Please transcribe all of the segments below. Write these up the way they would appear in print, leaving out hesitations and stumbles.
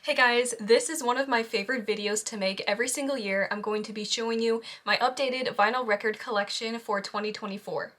Hey guys, this is one of my favorite videos to make every single year. I'm going to be showing you my updated vinyl record collection for 2024.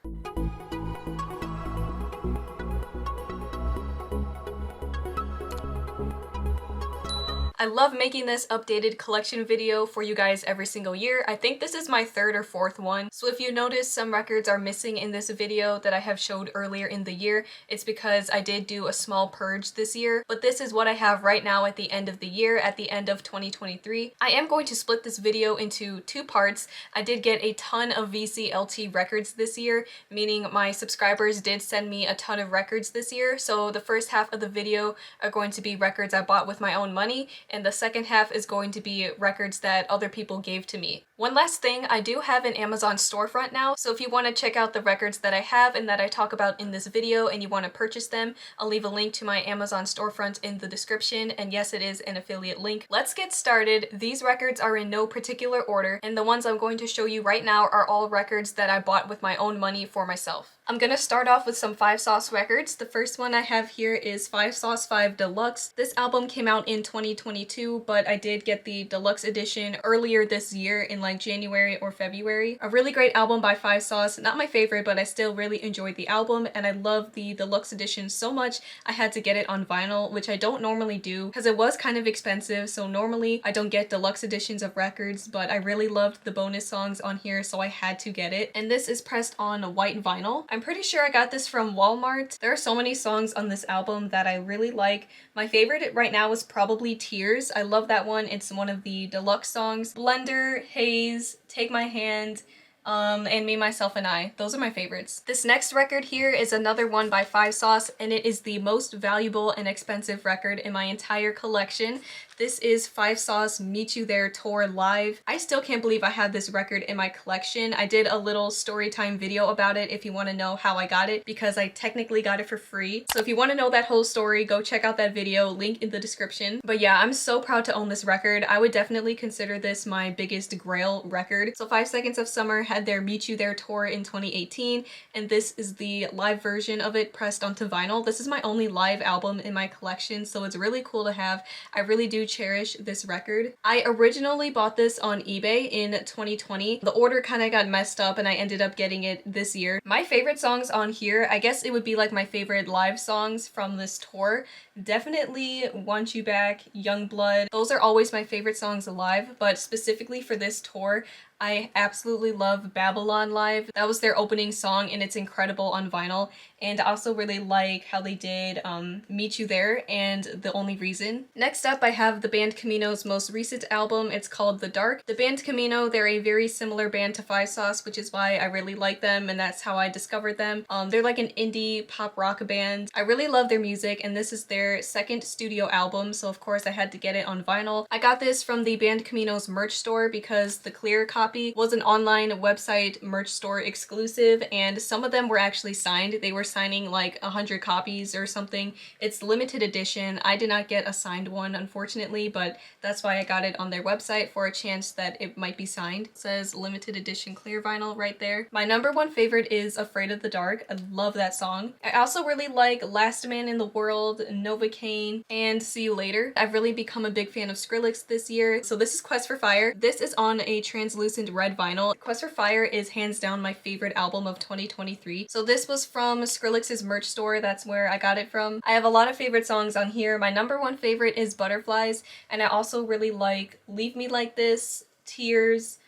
I love making this updated collection video for you guys every single year. I think this is my third or fourth one. So if you notice some records are missing in this video that I have showed earlier in the year, it's because I did do a small purge this year. But this is what I have right now at the end of the year, at the end of 2023. I am going to split this video into two parts. I did get a ton of VCLT records this year, meaning my subscribers did send me a ton of records this year. So the first half of the video are going to be records I bought with my own money, and the second half is going to be records that other people gave to me. One last thing, I do have an Amazon storefront now, so if you want to check out the records that I have and that I talk about in this video and you want to purchase them, I'll leave a link to my Amazon storefront in the description, and yes, it is an affiliate link. Let's get started. These records are in no particular order, and the ones I'm going to show you right now are all records that I bought with my own money for myself. I'm gonna start off with some 5 Sauce records. The first one I have here is 5 Sauce 5 Deluxe. This album came out in 2022, but I did get the deluxe edition earlier this year in like January or February. A really great album by 5 Sauce. Not my favorite, but I still really enjoyed the album, and I love the deluxe edition so much I had to get it on vinyl, which I don't normally do because it was kind of expensive. So normally I don't get deluxe editions of records, but I really loved the bonus songs on here, so I had to get it. And this is pressed on white vinyl. I'm pretty sure I got this from Walmart. There are so many songs on this album that I really like. My favorite right now is probably Tears. I love that one. It's one of the deluxe songs. Blender, Haze, Take My Hand, and Me, Myself, and I. Those are my favorites. This next record here is another one by 5 Sauce, and it is the most valuable and expensive record in my entire collection. This is 5 Sauce Meet You There Tour Live. I still can't believe I had this record in my collection. I did a little story time video about it if you want to know how I got it, because I technically got it for free. So if you want to know that whole story, go check out that video, link in the description. But yeah, I'm so proud to own this record. I would definitely consider this my biggest grail record. So 5 Seconds of Summer had their Meet You There tour in 2018, and this is the live version of it pressed onto vinyl. This is my only live album in my collection, so it's really cool to have. I really do cherish this record. I originally bought this on eBay in 2020. The order kind of got messed up and I ended up getting it this year. My favorite songs on here, I guess it would be like my favorite live songs from this tour. Definitely Want You Back, Young Blood. Those are always my favorite songs live, but specifically for this tour, I absolutely love Babylon Live. That was their opening song and it's incredible on vinyl. And I also really like how they did Meet You There and The Only Reason. Next up, I have the band Camino's most recent album. It's called The Dark. The band Camino, they're a very similar band to 5 Sauce, which is why I really like them, and that's how I discovered them. They're like an indie pop rock band. I really love their music, and this is their second studio album, so of course I had to get it on vinyl. I got this from the band Camino's merch store because the clear copy was an online website merch store exclusive, and some of them were actually signed. They were signing like 100 copies or something. It's limited edition. I did not get a signed one, unfortunately, but that's why I got it on their website for a chance that it might be signed. It says limited edition clear vinyl right there. My number one favorite is Afraid of the Dark. I love that song. I also really like Last Man in the World, Novocaine, and See You Later. I've really become a big fan of Skrillex this year. So this is Quest for Fire. This is on a translucent red vinyl. Quest for Fire is hands down my favorite album of 2023. So this was from Skrillex's merch store. That's where I got it from. I have a lot of favorite songs on here. My number one favorite is Butterflies, and I also really like Leave Me Like This, Tears,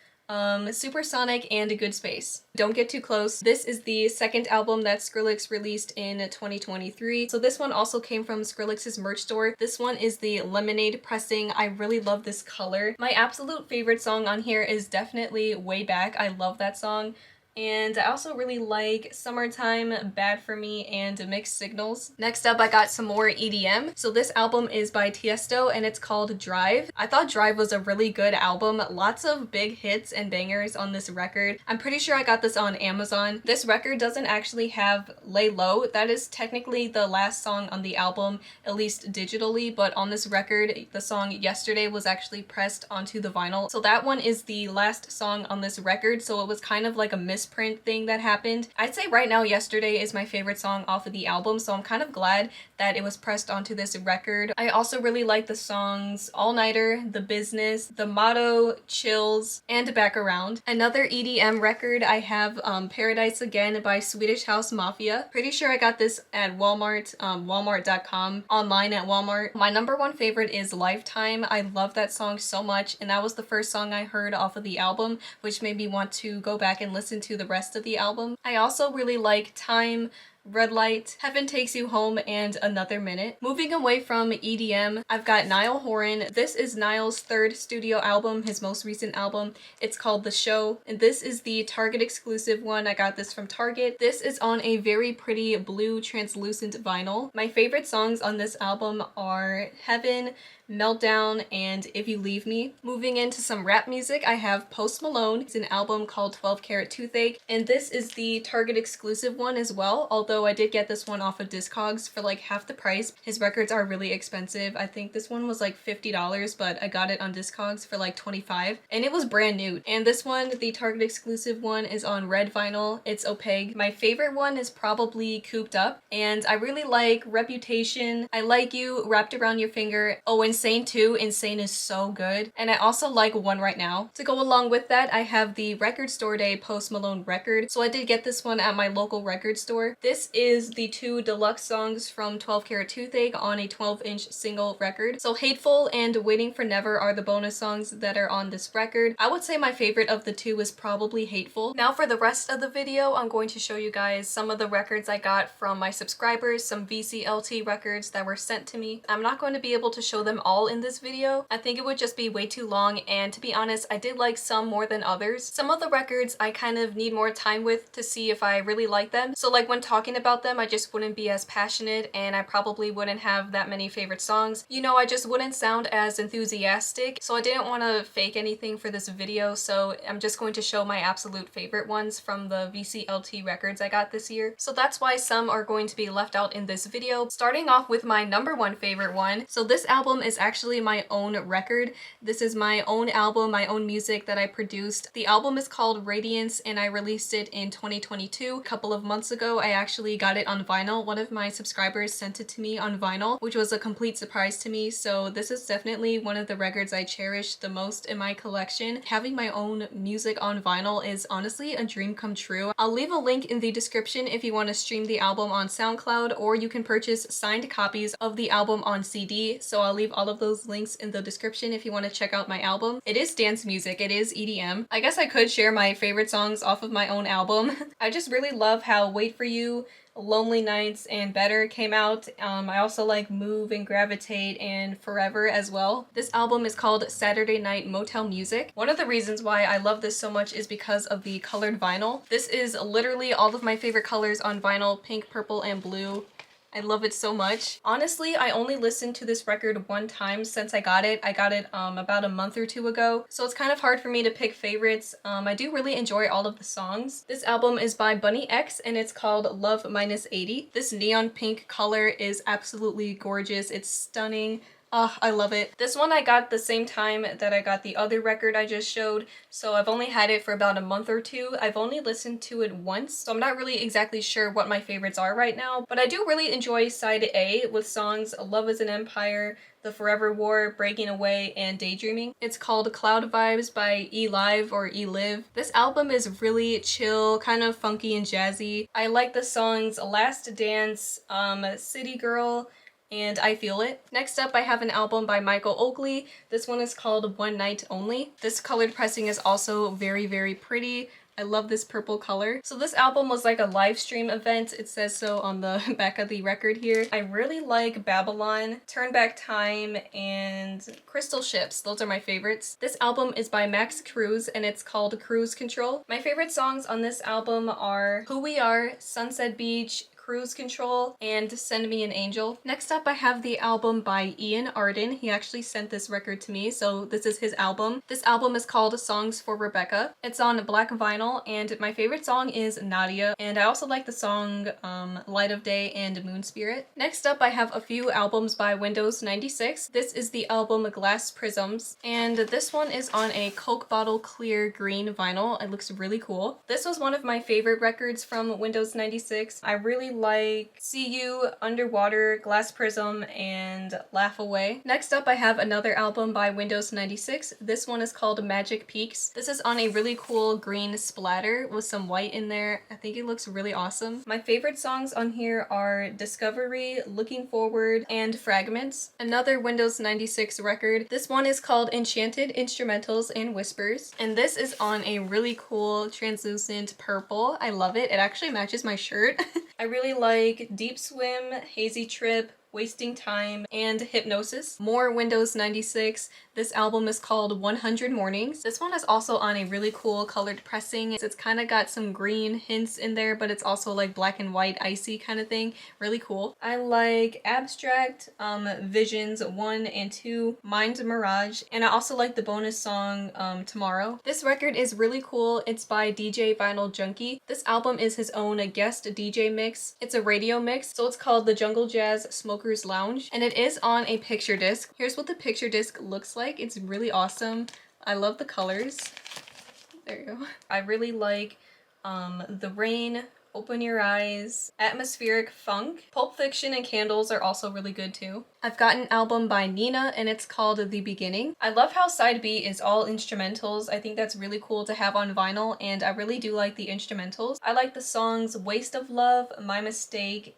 Supersonic, and A Good Space. Don't Get Too Close. This is the second album that Skrillex released in 2023. So this one also came from Skrillex's merch store. This one is the Lemonade pressing. I really love this color. My absolute favorite song on here is definitely Way Back. I love that song. And I also really like Summertime, Bad For Me, and Mixed Signals. Next up, I got some more EDM. So this album is by Tiesto and it's called Drive. I thought Drive was a really good album. Lots of big hits and bangers on this record. I'm pretty sure I got this on Amazon. This record doesn't actually have Lay Low. That is technically the last song on the album, at least digitally, but on this record, the song Yesterday was actually pressed onto the vinyl. So that one is the last song on this record, so it was kind of like a mystery misprint thing that happened. I'd say right now Yesterday is my favorite song off of the album, so I'm kind of glad that it was pressed onto this record. I also really like the songs All Nighter, The Business, The Motto, Chills, and Back Around. Another EDM record I have Paradise Again by Swedish House Mafia. Pretty sure I got this at Walmart, walmart.com, online at Walmart. My number one favorite is Lifetime. I love that song so much, and that was the first song I heard off of the album, which made me want to go back and listen to the rest of the album. I also really like Time, Red Light, Heaven Takes You Home, and Another Minute. Moving away from EDM, I've got Niall Horan. This is Niall's third studio album, his most recent album. It's called The Show, and this is the Target exclusive one. I got this from Target. This is on a very pretty blue translucent vinyl. My favorite songs on this album are Heaven, Meltdown, and If You Leave Me. Moving into some rap music, I have Post Malone. It's an album called 12 Carat Toothache, and this is the Target exclusive one as well, although I did get this one off of Discogs for like half the price. His records are really expensive. I think this one was like $50, but I got it on Discogs for like $25, and it was brand new. And this one, the Target exclusive one, is on red vinyl. It's opaque. My favorite one is probably Cooped Up, and I really like Reputation, I Like You, Wrapped Around Your Finger. Oh, Insane too. Insane is so good. And I also like One Right Now. To go along with that, I have the Record Store Day Post Malone record. So I did get this one at my local record store. This is the 2 deluxe songs from 12 Carat Toothache on a 12-inch single record. So Hateful and Waiting for Never are the bonus songs that are on this record. I would say my favorite of the 2 is probably Hateful. Now for the rest of the video, I'm going to show you guys some of the records I got from my subscribers, some VCLT records that were sent to me. I'm not going to be able to show them all in this video. I think it would just be way too long, and to be honest, I did like some more than others. Some of the records I kind of need more time with to see if I really like them. So like when talking about them, I just wouldn't be as passionate, and I probably wouldn't have that many favorite songs. You know, I just wouldn't sound as enthusiastic, so I didn't want to fake anything for this video, so I'm just going to show my absolute favorite ones from the VCLT records I got this year. So that's why some are going to be left out in this video. Starting off with my number one favorite one. So this album is actually my own record. This is my own album, my own music that I produced. The album is called Radiance, and I released it in 2022. A couple of months ago, I actually got it on vinyl. One of my subscribers sent it to me on vinyl, which was a complete surprise to me. So this is definitely one of the records I cherish the most in my collection. Having my own music on vinyl is honestly a dream come true. I'll leave a link in the description if you want to stream the album on SoundCloud, or you can purchase signed copies of the album on CD. So I'll leave all of those links in the description if you want to check out my album. It is dance music, it is EDM. I guess I could share my favorite songs off of my own album. I just really love how Wait For You, Lonely Nights, and Better came out. I also like Move and Gravitate and Forever as well. This album is called Saturday Night Motel Music. One of the reasons why I love this so much is because of the colored vinyl. This is literally all of my favorite colors on vinyl: pink, purple, and blue. I love it so much. Honestly, I only listened to this record one time since I got it. I got it about a month or two ago, so it's kind of hard for me to pick favorites. I do really enjoy all of the songs. This album is by Bunny X, and it's called Love Minus 80. This neon pink color is absolutely gorgeous. It's stunning. Oh, I love it. This one I got the same time that I got the other record I just showed, so I've only had it for about a month or two. I've only listened to it once, so I'm not really exactly sure what my favorites are right now, but I do really enjoy side A with songs Love Is an Empire, The Forever War, Breaking Away, and Daydreaming. It's called Cloud Vibes by E-Live or E-Live. This album is really chill, kind of funky and jazzy. I like the songs Last Dance, City Girl, and I Feel It. Next up, I have an album by Michael Oakley. This one is called One Night Only. This colored pressing is also very, very pretty. I love this purple color. So this album was like a live stream event. It says so on the back of the record here. I really like Babylon, Turn Back Time, and Crystal Ships. Those are my favorites. This album is by Max Cruz, and it's called Cruise Control. My favorite songs on this album are Who We Are, Sunset Beach, Cruise Control, and Send Me an Angel. Next up, I have the album by Ian Arden. He actually sent this record to me, so this is his album. This album is called Songs for Rebecca. It's on black vinyl, and my favorite song is Nadia, and I also like the song Light of Day and Moon Spirit. Next up, I have a few albums by Windows 96. This is the album Glass Prisms, and this one is on a Coke bottle clear green vinyl. It looks really cool. This was one of my favorite records from Windows 96. I really like See You, Underwater, Glass Prism, and Laugh Away. Next up, I have another album by Windows 96. This one is called Magic Peaks. This is on a really cool green splatter with some white in there. I think it looks really awesome. My favorite songs on here are Discovery, Looking Forward, and Fragments. Another Windows 96 record. This one is called Enchanted Instrumentals and Whispers, and this is on a really cool translucent purple. I love it. It actually matches my shirt. I really like Deep Swim, Hazy Trip, Wasting Time, and Hypnosis. More Windows 96. This album is called 100 Mornings. This one is also on a really cool colored pressing. It's kind of got some green hints in there, but it's also like black and white icy kind of thing. Really cool. I like Abstract, Visions 1 and 2, Mind's Mirage, and I also like the bonus song Tomorrow. This record is really cool. It's by DJ Vinyl Junkie. This album is his own guest DJ mix. It's a radio mix, so it's called the Jungle Jazz Smokers Lounge, and it is on a picture disc. Here's what the picture disc looks like. It's really awesome. I love the colors. There you go. I really like The Rain, Open Your Eyes, Atmospheric Funk. Pulp Fiction and Candles are also really good too. I've got an album by Nina, and it's called The Beginning. I love how side B is all instrumentals. I think that's really cool to have on vinyl, and I really do like the instrumentals. I like the songs Waste of Love, My Mistake,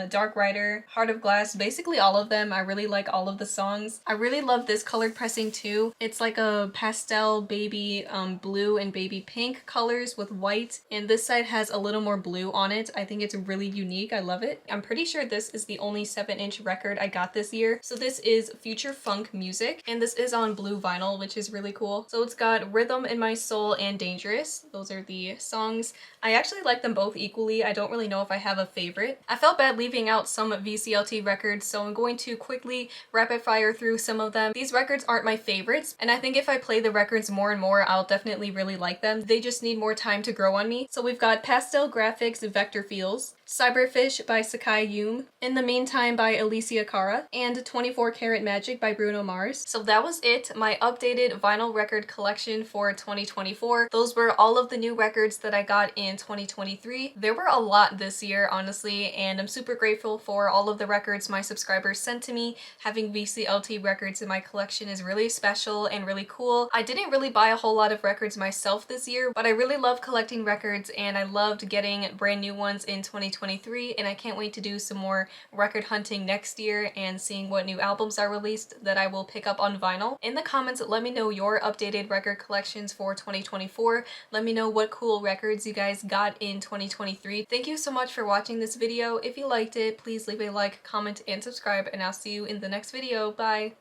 Dark Rider, Heart of Glass, basically all of them. I really like all of the songs. I really love this colored pressing too. It's like a pastel baby blue and baby pink colors with white, and this side has a little more blue on it. I think it's really unique. I love it. I'm pretty sure this is the only 7-inch record I got this year. So this is Future Funk Music, and this is on blue vinyl, which is really cool. So it's got Rhythm in My Soul and Dangerous. Those are the songs. I actually like them both equally. I don't really know if I have a favorite. I felt bad leaving out some VCLT records, so I'm going to quickly rapid fire through some of them. These records aren't my favorites, and I think if I play the records more and more, I'll definitely really like them. They just need more time to grow on me. So we've got Pastel Graphics Vector Feels, Cyberfish by Sakai Yume, In the Meantime by Alicia Cara, and 24 Karat Magic by Bruno Mars. So that was it, my updated vinyl record collection for 2024. Those were all of the new records that I got in 2023. There were a lot this year, honestly, and I'm super grateful for all of the records my subscribers sent to me. Having VCLT records in my collection is really special and really cool. I didn't really buy a whole lot of records myself this year, but I really love collecting records, and I loved getting brand new ones in 2023, and I can't wait to do some more record hunting next year and seeing what new albums are released that I will pick up on vinyl. In the comments, let me know your updated record collections for 2024. Let me know what cool records you guys got in 2023. Thank you so much for watching this video. If you liked it, please leave a like, comment, and subscribe, and I'll see you in the next video. Bye!